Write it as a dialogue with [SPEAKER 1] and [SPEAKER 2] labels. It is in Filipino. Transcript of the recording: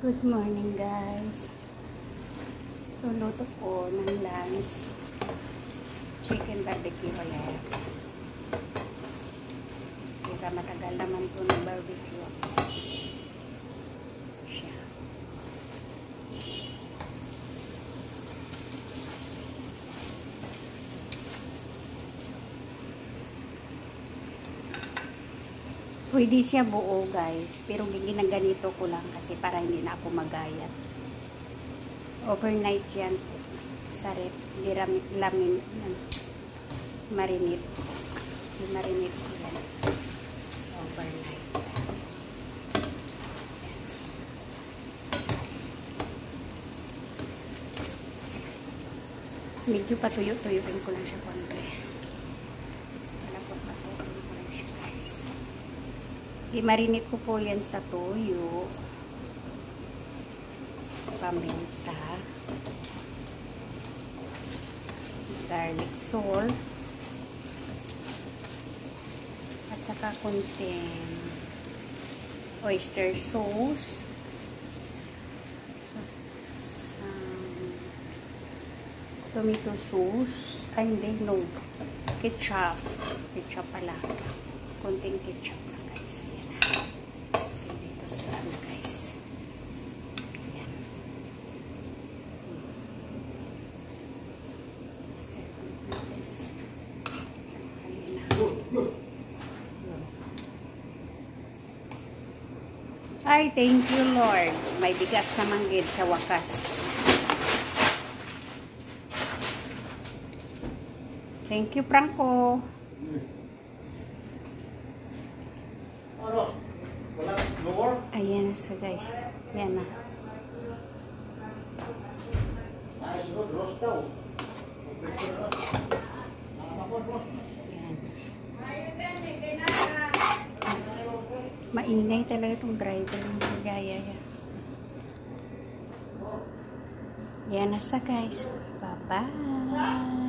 [SPEAKER 1] Good morning guys. Luluto ko ng lunch. Chicken barbecue ulit. Diba matagal naman po ng barbecue. Siya. Pwede siya buo guys, pero ginaganito ko lang kasi para hindi na ako magayat. Overnight yan sa rep, lamin, marinate. Marinate ko yan. Overnight. Medyo patuyo-tuyuin ko lang siya konti. Patuyo ko lang siya guys. I-marinate ko po yan sa toyo, paminta, garlic salt, at saka konting oyster sauce, tomato sauce, ay hindi, no, ketchup pala, konting ketchup lang guys, ayan na, dito sa ano guys, ayan, ay, thank you Lord, may bigas naman gid sa wakas. Thank you Franco. Ayan na siya guys. Ayan na. Ayan. Maingay talaga itong driver ng gaya. Ayan na siya guys. Bye bye.